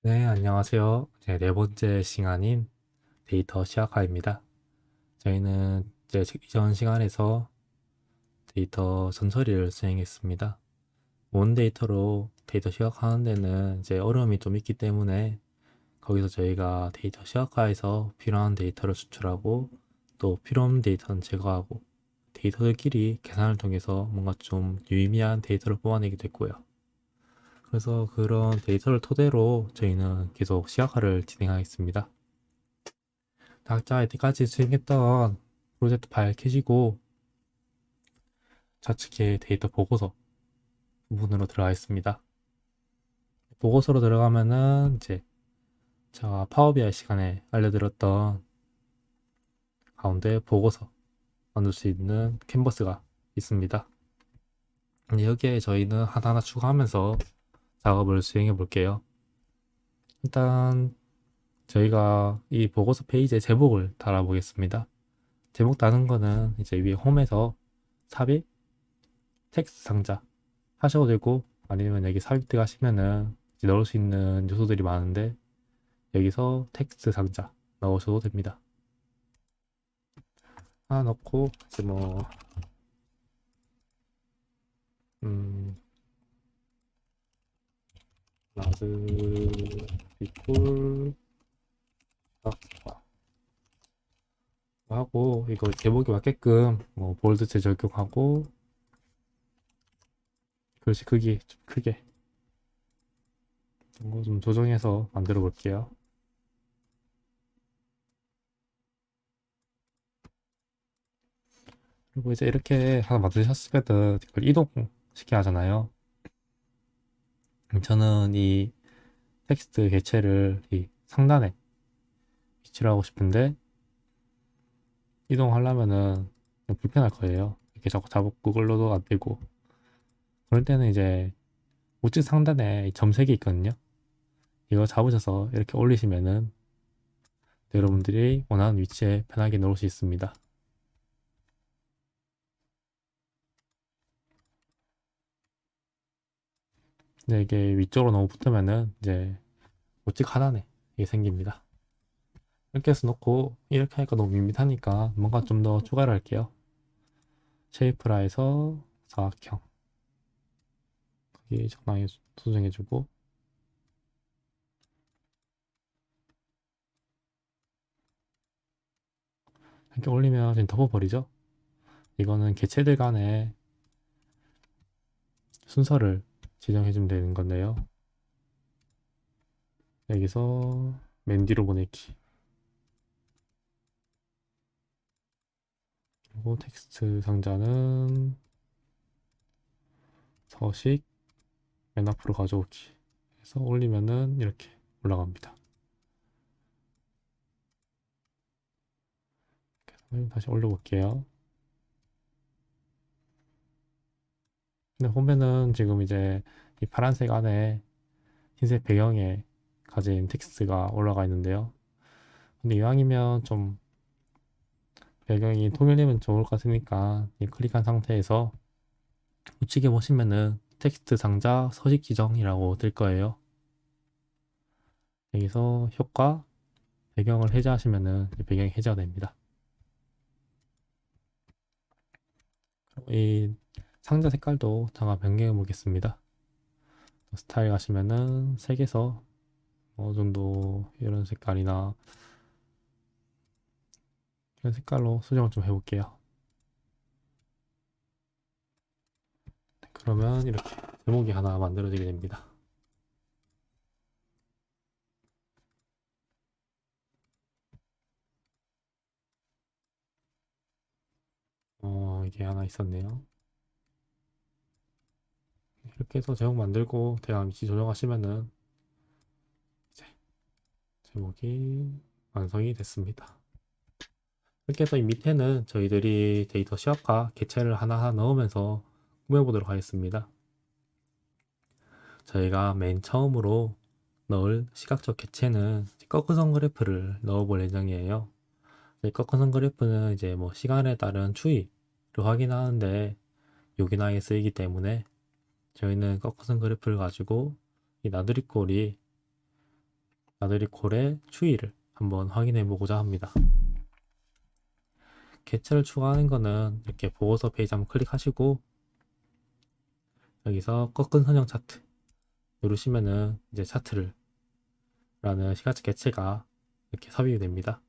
네, 안녕하세요. 제 네 번째 시간인 데이터 시각화입니다. 저희는 이제 이전 시간에서 데이터 전처리를 수행했습니다. 원 데이터로 데이터 시각화하는 데는 이제 어려움이 좀 있기 때문에 거기서 저희가 데이터 시각화에서 필요한 데이터를 추출하고 또 필요 없는 데이터는 제거하고 데이터들끼리 계산을 통해서 뭔가 좀 유의미한 데이터를 뽑아내게 됐고요. 그래서 그런 데이터를 토대로 저희는 계속 시각화를 진행하겠습니다. 각자 이때까지 수행했던 프로젝트 파일 켜시고 좌측에 데이터 보고서 부분으로 들어가 있습니다. 보고서로 들어가면은 이제 제가 파워 BI 시간에 알려드렸던 가운데 보고서 만들 수 있는 캔버스가 있습니다. 여기에 저희는 하나하나 추가하면서 작업을 수행해 볼게요. 일단 저희가 이 보고서 페이지에 제목을 달아보겠습니다. 제목 다는 거는 이제 위에 홈에서 삽입 텍스트 상자 하셔도 되고 아니면 여기 삽입 들어가시면은 넣을 수 있는 요소들이 많은데 여기서 텍스트 상자 넣으셔도 됩니다. 하나 넣고 이제 뭐 라즈 비콜 하고 이거 제목에 맞게끔 뭐 볼드체 적용하고 글씨 크기 좀 크게 이런 거 좀 조정해서 만들어 볼게요. 그리고 이제 이렇게 하나 만드셨으면은 이걸 이동시켜야 하잖아요. 저는 이 텍스트 개체를 이 상단에 위치를 하고 싶은데 이동하려면은 좀 불편할 거예요. 이렇게 자꾸 잡고 끌러도 안 되고. 그럴 때는 이제 우측 상단에 점색이 있거든요. 이거 잡으셔서 이렇게 올리시면은 여러분들이 원하는 위치에 편하게 놓을 수 있습니다. 근데 이게 위쪽으로 너무 붙으면은 이제 우측 하단에 이게 생깁니다. 이렇게 해서 놓고 이렇게 하니까 너무 밋밋하니까 뭔가 좀 더 추가를 할게요. 쉐이프라 해서 사각형 크기 적당히 조정해주고 이렇게 올리면 지금 덮어버리죠. 이거는 개체들 간의 순서를 지정해주면 되는 건데요. 여기서 맨 뒤로 보내기 그리고 텍스트 상자는 서식 맨 앞으로 가져오기 해서 올리면은 이렇게 올라갑니다. 다시 올려볼게요. 근데 보면은 지금 이제 이 파란색 안에 흰색 배경에 가진 텍스트가 올라가 있는데요. 근데 이왕이면 좀 배경이 통일되면 좋을 것 같으니까 이 클릭한 상태에서 우측에 보시면은 텍스트 상자 서식 지정이라고 뜰 거예요. 여기서 효과 배경을 해제하시면은 배경이 해제가 됩니다. 이 상자 색깔도 잠깐 변경해 보겠습니다. 스타일 가시면은 색에서 어느 정도 이런 색깔이나 이런 색깔로 수정을 좀 해볼게요. 그러면 이렇게 제목이 하나 만들어지게 됩니다. 이게 하나 있었네요. 이렇게 해서 제목 만들고 대략 위치 조정하시면은 이제 제목이 완성이 됐습니다. 이렇게 해서 이 밑에는 저희들이 데이터 시각화 개체를 하나하나 넣으면서 꾸며보도록 하겠습니다. 저희가 맨 처음으로 넣을 시각적 개체는 꺾어선 그래프를 넣어볼 예정이에요. 꺾어선 그래프는 이제 뭐 시간에 따른 추이를 확인하는데 요긴하게 쓰이기 때문에 저희는 꺾어선 그래프를 가지고 이 나들이꼴이 나들이콜의 추이를 한번 확인해 보고자 합니다. 개체를 추가하는 거는 이렇게 보고서 페이지 한번 클릭하시고 여기서 꺾은 선형 차트 누르시면은 이제 차트를 라는 시각적 개체가 이렇게 삽입이 됩니다.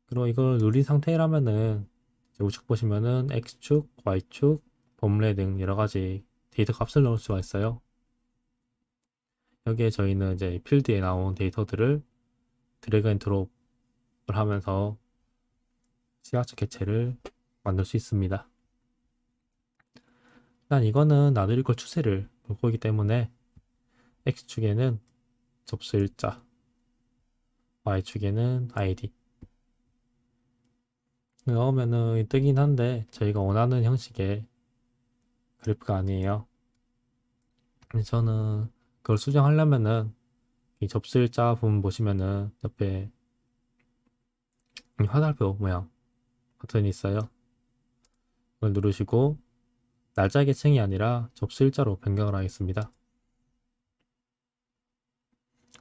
그리고 이걸 누린 상태라면은 우측 보시면은 X축, Y축, 범례 등 여러가지 데이터 값을 넣을 수가 있어요. 여기에 저희는 이제 필드에 나온 데이터들을 드래그 앤 드롭을 하면서 시각적 개체를 만들 수 있습니다. 일단 이거는 나들이콜 추세를 볼 거기 때문에 X축에는 접수 일자, Y축에는 ID 넣으면은 뜨긴 한데 저희가 원하는 형식의 그래프가 아니에요. 저는 그걸 수정하려면은 이 접수 일자 부분 보시면은 옆에 이 화살표 모양 버튼이 있어요. 그걸 누르시고 날짜 계층이 아니라 접수 일자로 변경을 하겠습니다.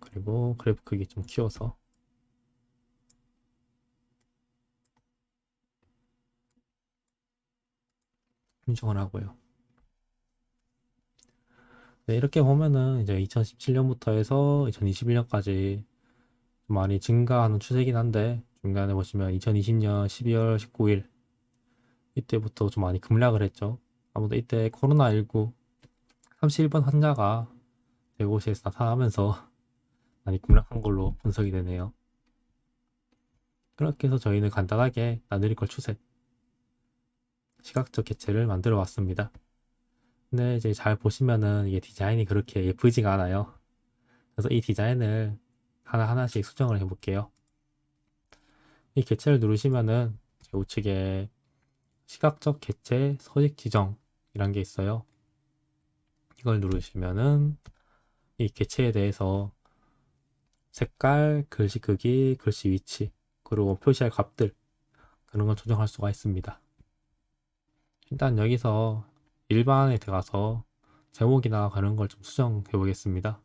그리고 그래프 크기 좀 키워서 인정을 하고요. 네, 이렇게 보면은 이제 2017년부터 해서 2021년까지 좀 많이 증가하는 추세긴 한데 중간에 보시면 2020년 12월 19일 이때부터 좀 많이 급락을 했죠. 아무래도 이때 코로나19 31번 환자가 대구시에서 나타나면서 많이 급락한 걸로 분석이 되네요. 그렇게 해서 저희는 간단하게 나들이걸 추세 시각적 개체를 만들어 왔습니다. 근데 이제 잘 보시면은 이게 디자인이 그렇게 예쁘지가 않아요. 그래서 이 디자인을 하나하나씩 수정을 해 볼게요. 이 개체를 누르시면은 우측에 시각적 개체 서식 지정이란 게 있어요. 이걸 누르시면은 이 개체에 대해서 색깔, 글씨 크기, 글씨 위치, 그리고 표시할 값들 그런 걸 조정할 수가 있습니다. 일단 여기서 일반에 들어가서 제목이나 그런 걸 좀 수정해 보겠습니다.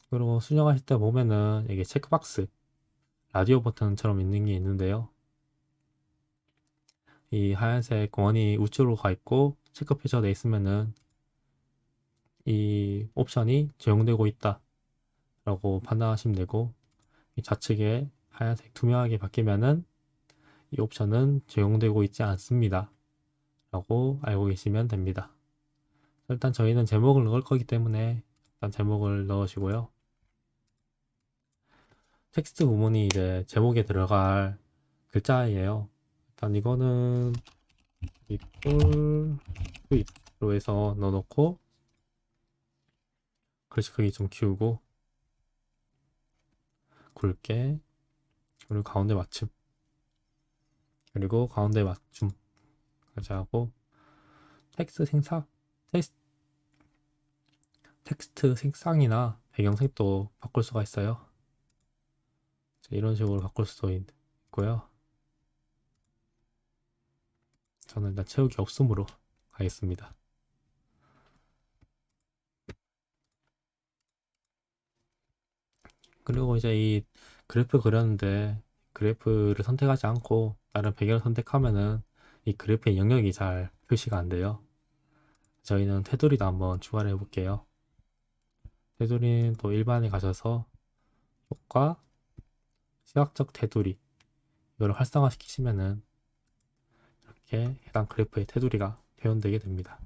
그리고 수정하실 때 보면은 이게 체크박스 라디오 버튼처럼 있는 게 있는데요. 이 하얀색 원이 우측으로 가 있고 체크 표시가 되어 있으면은 이 옵션이 적용되고 있다 라고 판단하시면 되고 이 좌측에 하얀색 투명하게 바뀌면은 이 옵션은 적용되고 있지 않습니다 라고 알고 계시면 됩니다. 일단 저희는 제목을 넣을 거기 때문에 일단 제목을 넣으시고요. 텍스트 부분이 이제 제목에 들어갈 글자예요. 일단 이거는 이꼴 트윗로 해서 넣어놓고 글씨 크기 좀 키우고 굵게 그리고 가운데 맞춤 그리고 가운데 맞춤까지 하고 텍스트 생상 텍스트 색상이나 배경색도 바꿀 수가 있어요. 이런 식으로 바꿀 수도 있고요. 저는 일단 채우기 없음으로 가겠습니다. 그리고 이제 이 그래프 그렸는데 그래프를 선택하지 않고 다른 배경을 선택하면은 이 그래프의 영역이 잘 표시가 안 돼요. 저희는 테두리도 한번 추가를 해볼게요. 테두리는 또 일반에 가셔서 효과 시각적 테두리 이걸 활성화 시키시면은 이렇게 해당 그래프의 테두리가 표현되게 됩니다.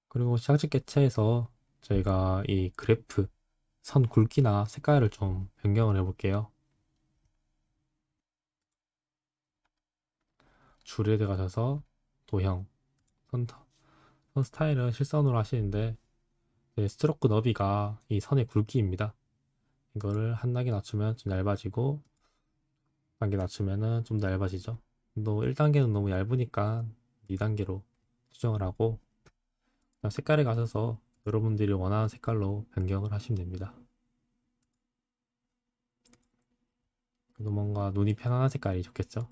그리고 시각적 개체에서 저희가 이 그래프 선 굵기나 색깔을 좀 변경을 해볼게요. 줄에 들어가셔서 도형, 선 스타일은 실선으로 하시는데 스트로크 너비가 이 선의 굵기입니다. 이거를 한 단계 낮추면 좀 얇아지고 단계 낮추면은 좀 더 얇아지죠. 또 1단계는 너무 얇으니까 2단계로 수정을 하고 색깔에 가셔서 여러분들이 원하는 색깔로 변경을 하시면 됩니다. 그래도 뭔가 눈이 편안한 색깔이 좋겠죠.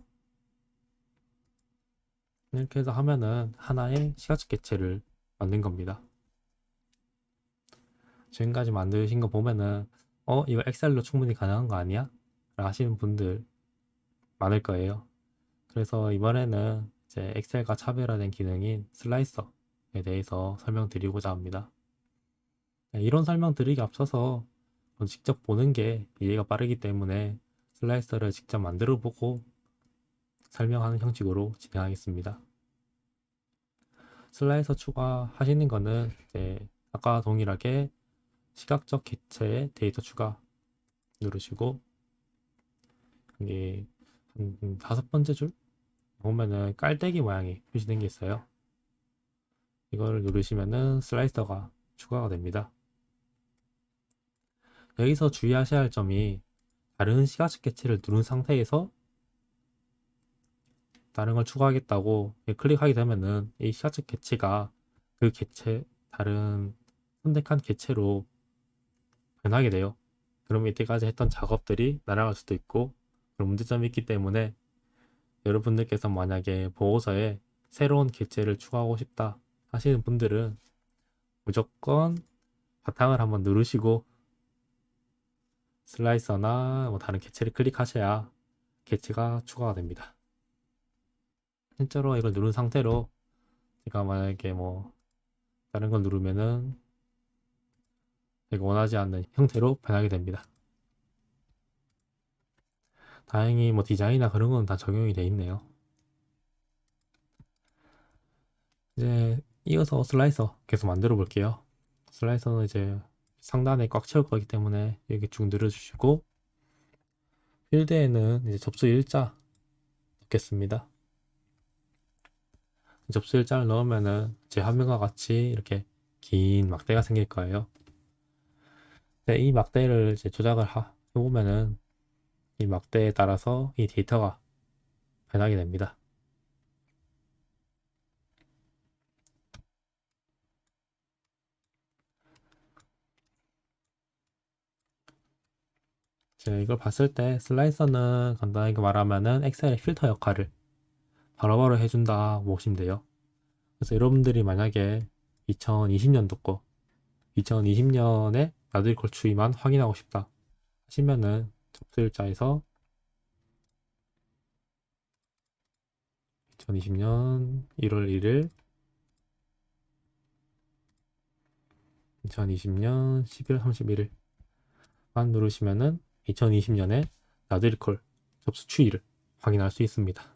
이렇게 해서 하면은 하나의 시각적 객체를 만든 겁니다. 지금까지 만드신 거 보면은 이거 엑셀로 충분히 가능한 거 아니야? 라고 하시는 분들 많을 거예요. 그래서 이번에는 이제 엑셀과 차별화된 기능인 슬라이서에 대해서 설명드리고자 합니다. 이런 설명 드리기 앞서서 직접 보는 게 이해가 빠르기 때문에 슬라이서를 직접 만들어 보고 설명하는 형식으로 진행하겠습니다. 슬라이서 추가하시는 거는 이제 아까 동일하게 시각적 객체의 데이터 추가 누르시고, 이게 한 5번째 줄 보면은 깔때기 모양이 표시된 게 있어요. 이거를 누르시면은 슬라이서가 추가가 됩니다. 여기서 주의하셔야 할 점이, 다른 시각적 객체를 누른 상태에서 다른 걸 추가하겠다고 클릭하게 되면은 이 시각적 객체가 그 객체, 다른 선택한 객체로 변하게 돼요. 그럼 이때까지 했던 작업들이 날아갈 수도 있고 그런 문제점이 있기 때문에, 여러분들께서 만약에 보고서에 새로운 객체를 추가하고 싶다 하시는 분들은 무조건 바탕을 한번 누르시고 슬라이서나 뭐 다른 객체를 클릭하셔야 객체가 추가가 됩니다. 실제로 이걸 누른 상태로 제가 만약에 뭐 다른 걸 누르면은 제가 원하지 않는 형태로 변하게 됩니다. 다행히 뭐 디자인이나 그런 건 다 적용이 돼 있네요. 이제 이어서 슬라이서 계속 만들어 볼게요. 슬라이서는 이제 상단에 꽉 채울 거기 때문에 여기 쭉 늘어주시고, 필드에는 이제 접수 일자 넣겠습니다. 접수 일자를 넣으면은 제 화면과 같이 이렇게 긴 막대가 생길 거예요. 네, 이 막대를 이제 조작을 해보면은 이 막대에 따라서 이 데이터가 변하게 됩니다. 제가 이걸 봤을 때 슬라이서는 간단하게 말하면은 엑셀의 필터 역할을 바로바로 해준다 보시면 돼요. 그래서 여러분들이 만약에 2020년도 거 2020년에 나들이콜 추이만 확인하고 싶다 하시면은 접수일자에서 2020년 1월 1일, 2020년 12월 31일만 누르시면은 2020년에 나들이콜 접수 추이를 확인할 수 있습니다.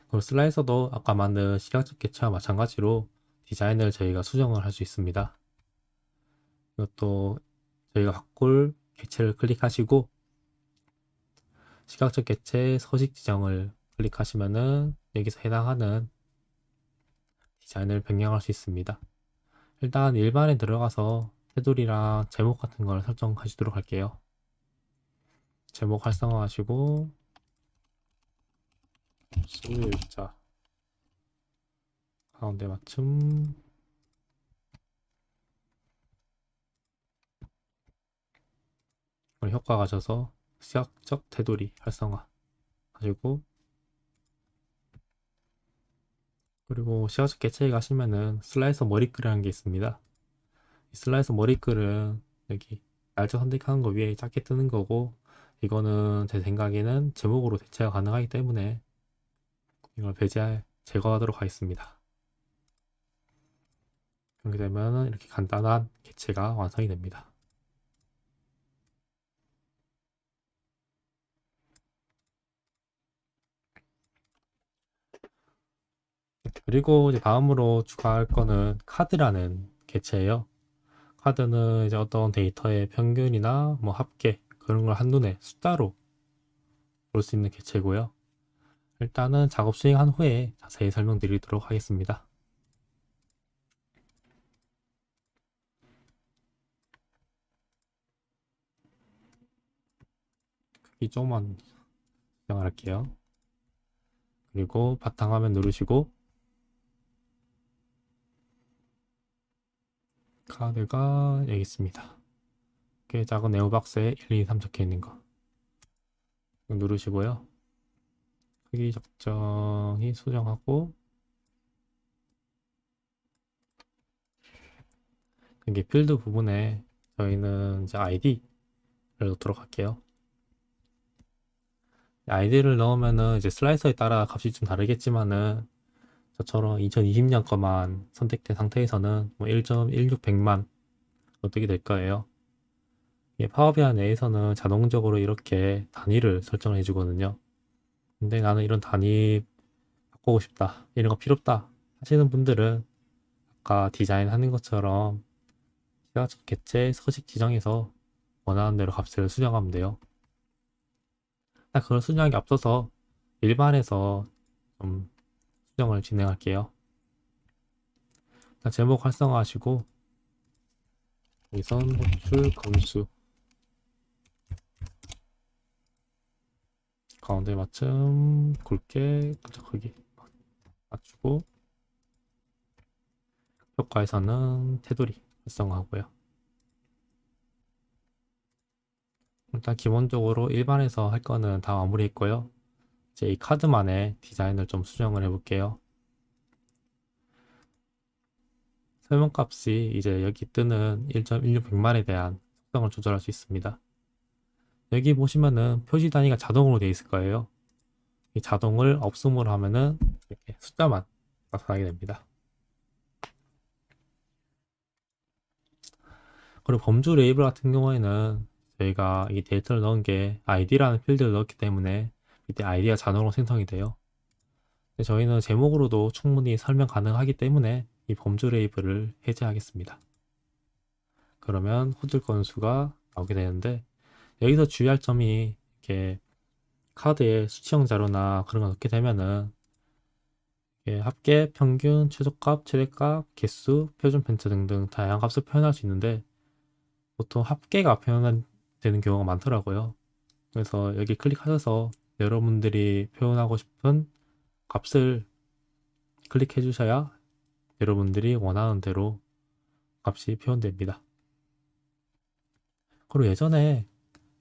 그리고 슬라이서도 아까 만든 시각적 객체와 마찬가지로 디자인을 저희가 수정을 할 수 있습니다. 이것도 저희가 바꿀 객체를 클릭하시고 시각적 객체 서식 지정을 클릭하시면은 여기서 해당하는 디자인을 변경할 수 있습니다. 일단 일반에 들어가서 테두리랑 제목 같은 걸 설정하시도록 할게요. 제목 활성화하시고 수일자 가운데 맞춤, 효과 가져서 시각적 테두리 활성화 하시고, 그리고 시각적 객체에 가시면은 슬라이서 머리글이라는 게 있습니다. 이 슬라이서 머리글은 여기 날짜 선택하는 거 위에 작게 뜨는 거고, 이거는 제 생각에는 제목으로 대체가 가능하기 때문에 이걸 제거하도록 하겠습니다. 그렇게 되면 이렇게 간단한 객체가 완성이 됩니다. 그리고 이제 다음으로 추가할 거는 카드라는 객체예요. 카드는 이제 어떤 데이터의 평균이나 뭐 합계 그런 걸 한눈에 숫자로 볼 수 있는 객체고요. 일단은 작업 수행한 후에 자세히 설명드리도록 하겠습니다. 크기 조금만 수정을 할게요. 그리고 바탕화면 누르시고 카드가 여기 있습니다. 꽤 작은 네오박스에 1, 2, 3 적혀 있는 거 누르시고요. 크기 적정히 수정하고, 여기 필드 부분에 저희는 이제 아이디를 넣도록 할게요. 아이디를 넣으면은 이제 슬라이서에 따라 값이 좀 다르겠지만은, 저처럼 2020년 거만 선택된 상태에서는 뭐 1.1600만 어떻게 될 거예요. 파워비아 내에서는 자동적으로 이렇게 단위를 설정을 해주거든요. 근데 나는 이런 단위 바꾸고 싶다, 이런 거 필요 없다 하시는 분들은 아까 디자인하는 것처럼 시각적 객체 서식 지정에서 원하는 대로 값을 수정하면 돼요. 딱 그걸 수정하기 앞서서 일반에서 좀 수정을 진행할게요. 제목 활성화하시고 위선 호출 검수 가운데 맞춤 굵게 크기 맞추고, 효과에서는 테두리 활성화하고요. 일단 기본적으로 일반에서 할 거는 다 마무리했고요. 이제 이 카드만의 디자인을 좀 수정을 해볼게요. 설명값이 이제 여기 뜨는 1.1600만에 대한 속성을 조절할 수 있습니다. 여기 보시면은 표시 단위가 자동으로 되어 있을 거예요. 이 자동을 없음으로 하면은 이렇게 숫자만 나타나게 됩니다. 그리고 범주 레이블 같은 경우에는 저희가 이 데이터를 넣은 게 id라는 필드를 넣었기 때문에 이때 id가 자동으로 생성이 돼요. 근데 저희는 제목으로도 충분히 설명 가능하기 때문에 이 범주 레이블을 해제하겠습니다. 그러면 호출 건수가 나오게 되는데, 여기서 주의할 점이 이렇게 카드에 수치형 자료나 그런 거 넣게 되면은 합계, 평균, 최소값, 최대값, 개수, 표준 펜트 등등 다양한 값을 표현할 수 있는데 보통 합계가 표현되는 경우가 많더라고요. 그래서 여기 클릭하셔서 여러분들이 표현하고 싶은 값을 클릭해 주셔야 여러분들이 원하는 대로 값이 표현됩니다. 그리고 예전에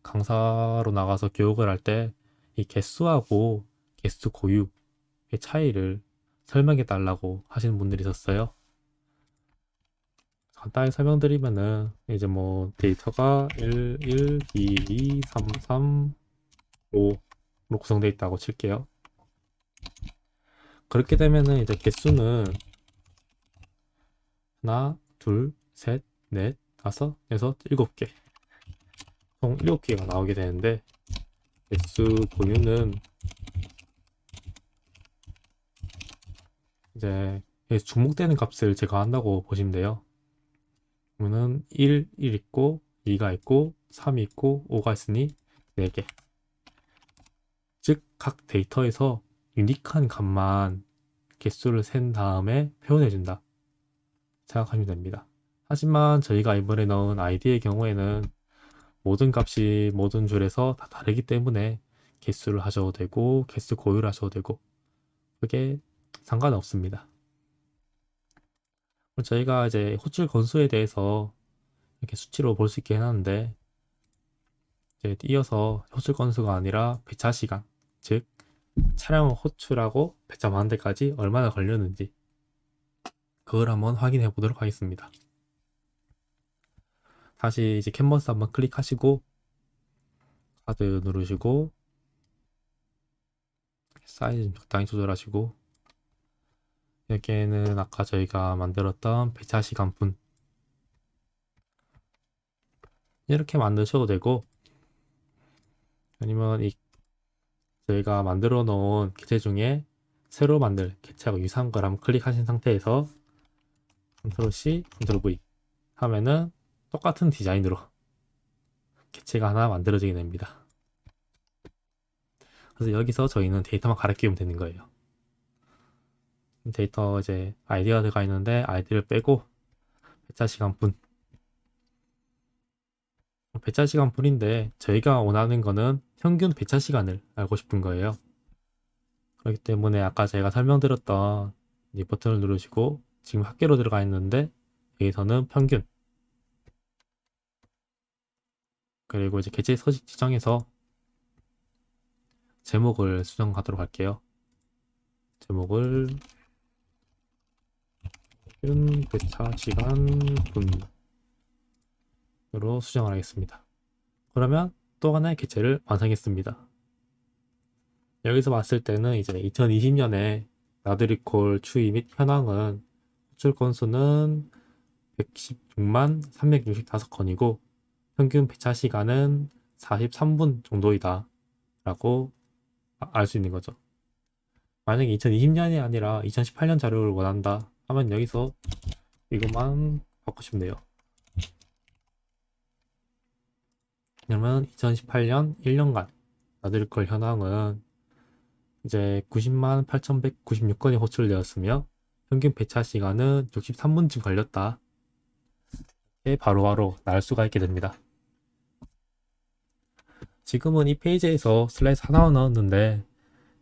강사로 나가서 교육을 할 때 이 개수하고 개수 고유의 차이를 설명해 달라고 하시는 분들이 있었어요. 간단히 설명드리면은 이제 뭐 데이터가 1, 1, 2, 2, 3, 3, 5로 구성되어 있다고 칠게요. 그렇게 되면은 이제 개수는 하나, 둘, 셋, 넷, 다섯, 여섯, 일곱 개, 총 7개가 나오게 되는데, 개수 고유는 이제 중복되는 값을 제거한다고 보시면 돼요. 그러면은 1 있고 2가 있고 3이 있고 5가 있으니 4개. 즉 각 데이터에서 유니크한 값만 개수를 센 다음에 표현해준다 생각하시면 됩니다. 하지만 저희가 이번에 넣은 id의 경우에는 모든 값이 모든 줄에서 다 다르기 때문에 개수를 하셔도 되고 개수 고유를 하셔도 되고 그게 상관없습니다. 저희가 이제 호출 건수에 대해서 이렇게 수치로 볼 수 있게 해놨는데, 이제 이어서 호출 건수가 아니라 배차 시간, 즉 차량을 호출하고 배차하는 데까지 얼마나 걸렸는지 그걸 한번 확인해 보도록 하겠습니다. 다시 이제 캔버스 한번 클릭하시고 카드 누르시고 사이즈 좀 적당히 조절하시고, 여기에는 아까 저희가 만들었던 배차 시간 분 이렇게 만드셔도 되고, 아니면 이 저희가 만들어 놓은 객체 중에 새로 만들 객체하고 유사한 걸 한번 클릭하신 상태에서 컨트롤 C, 컨트롤 V 하면은 똑같은 디자인으로 객체가 하나 만들어지게 됩니다. 그래서 여기서 저희는 데이터만 갈아 끼우면 되는 거예요. 데이터 이제 아이디가 들어가 있는데 아이디를 빼고 배차 시간 분, 배차 시간 분인데 저희가 원하는 거는 평균 배차 시간을 알고 싶은 거예요. 그렇기 때문에 아까 제가 설명드렸던 이 버튼을 누르시고 지금 합계로 들어가 있는데 여기서는 평균, 그리고 이제 객체 서식 지정에서 제목을 수정하도록 할게요. 제목을 배차 시간 분으로 수정을 하겠습니다. 그러면 또 하나의 개체를 완성했습니다. 여기서 봤을 때는 이제 2020년에 나드리콜 추이 및 현황은 호출 건수는 116만 365건이고 평균 배차 시간은 43분 정도이다 라고 알 수 있는 거죠. 만약에 2020년이 아니라 2018년 자료를 원한다 하면 여기서 이것만 바꾸시면 돼요. 그러면 2018년 1년간 나드리콜 현황은 이제 90만 8,196건이 호출되었으며 평균 배차 시간은 63분쯤 걸렸다. 바로바로 나올 수가 있게 됩니다. 지금은 이 페이지에서 슬라이스 하나 넣었는데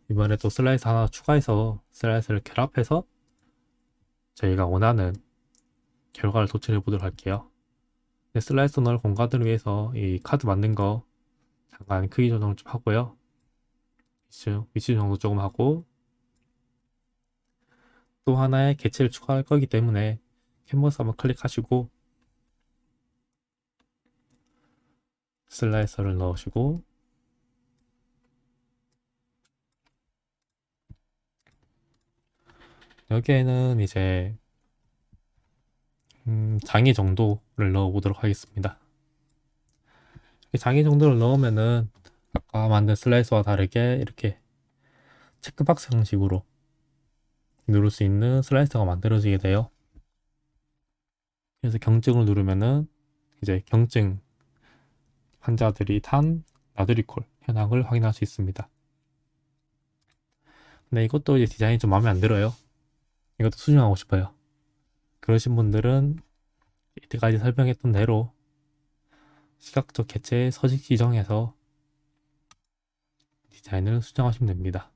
이번에 또 슬라이스 하나 추가해서 슬라이스를 결합해서 저희가 원하는 결과를 도출해 보도록 할게요. 슬라이스 넣을 공간들을 위해서 이 카드 만든 거 잠깐 크기 조정을 좀 하고요. 위치 정도 조금 하고 또 하나의 개체를 추가할 거기 때문에 캔버스 한번 클릭하시고 슬라이서를 넣으시고 여기에는 이제 장애 정도를 넣어 보도록 하겠습니다. 장애 정도를 넣으면은 아까 만든 슬라이서와 다르게 이렇게 체크박스 형식으로 누를 수 있는 슬라이서가 만들어지게 돼요. 그래서 경증을 누르면은 이제 경증 환자들이 탄 나드리콜 현황을 확인할 수 있습니다. 근데 이것도 이제 디자인이 좀 마음에 안 들어요. 이것도 수정하고 싶어요. 그러신 분들은 이때까지 설명했던 대로 시각적 개체 서식 지정해서 디자인을 수정하시면 됩니다.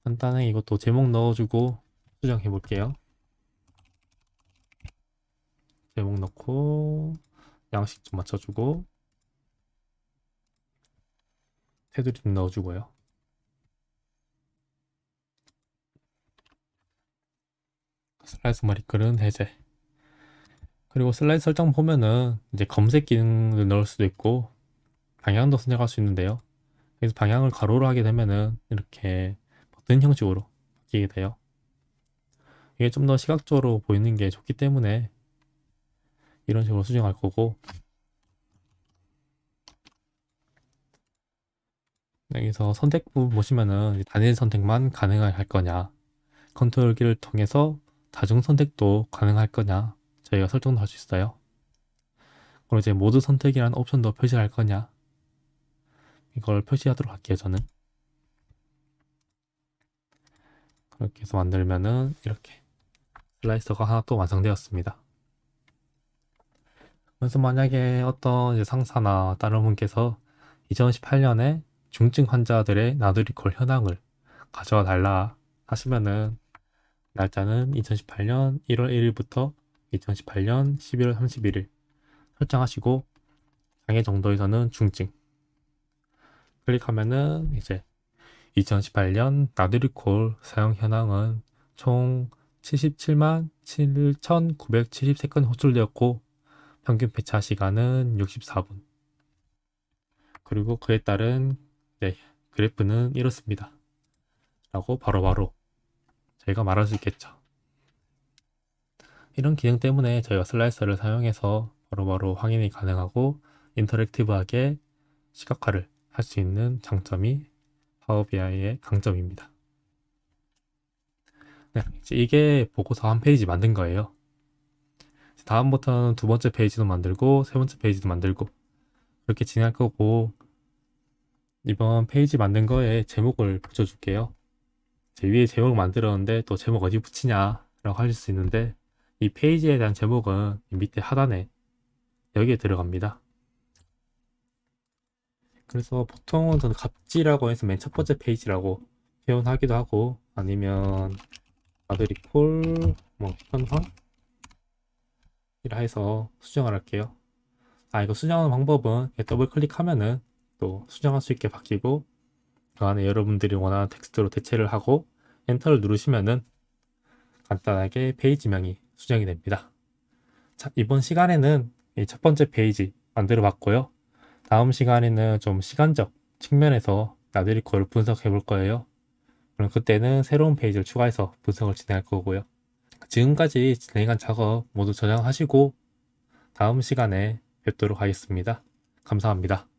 간단하게 이것도 제목 넣어주고 수정해 볼게요. 제목 넣고 양식 좀 맞춰주고 테두리 좀 넣어주고요. 슬라이스 머리글은 해제. 그리고 슬라이드 설정 보면은 이제 검색 기능을 넣을 수도 있고 방향도 선택할 수 있는데요. 그래서 방향을 가로로 하게 되면은 이렇게 버튼 형식으로 바뀌게 돼요. 이게 좀 더 시각적으로 보이는 게 좋기 때문에 이런 식으로 수정할 거고 여기서 선택 부분 보시면은 단일 선택만 가능할 거냐 컨트롤 키를 통해서 다중 선택도 가능할 거냐 저희가 설정도 할 수 있어요. 그리고 이제 모두 선택이라는 옵션도 표시할 거냐 이걸 표시하도록 할게요. 저는 그렇게 해서 만들면은 이렇게 슬라이서가 하나 또 완성되었습니다. 그래서 만약에 어떤 이제 상사나 다른 분께서 2018년에 중증 환자들의 나드리콜 현황을 가져와 달라 하시면은 날짜는 2018년 1월 1일부터 2018년 11월 31일 설정하시고 장애 정도에서는 중증 클릭하면은 이제 2018년 나드리콜 사용 현황은 총 77만 7,973건 호출되었고 평균 배차 시간은 64분. 그리고 그에 따른 그래프는 이렇습니다. 라고 바로바로 저희가 말할 수 있겠죠. 이런 기능 때문에 저희가 슬라이서를 사용해서 바로바로 확인이 가능하고 인터랙티브하게 시각화를 할 수 있는 장점이 파워 BI의 강점입니다. 네, 이게 보고서 한 페이지 만든 거예요. 다음부터는 두 번째 페이지도 만들고 세 번째 페이지도 만들고 그렇게 진행할 거고 이번 페이지 만든 거에 제목을 붙여줄게요. 제 위에 제목을 만들었는데 또 제목 어디 붙이냐 라고 하실 수 있는데 이 페이지에 대한 제목은 밑에 하단에 여기에 들어갑니다. 그래서 보통은 저는 갑지라고 해서 맨 첫 번째 페이지라고 표현하기도 하고 아니면 나드리콜 현황 이라 해서 수정을 할게요. 이거 수정하는 방법은 더블 클릭하면은 또 수정할 수 있게 바뀌고 그 안에 여러분들이 원하는 텍스트로 대체를 하고 엔터를 누르시면은 간단하게 페이지명이 수정이 됩니다. 자, 이번 시간에는 이 첫 번째 페이지 만들어 봤고요. 다음 시간에는 좀 시간적 측면에서 나들이 거를 분석해 볼 거예요. 그럼 그때는 새로운 페이지를 추가해서 분석을 진행할 거고요. 지금까지 진행한 작업 모두 저장하시고 다음 시간에 뵙도록 하겠습니다. 감사합니다.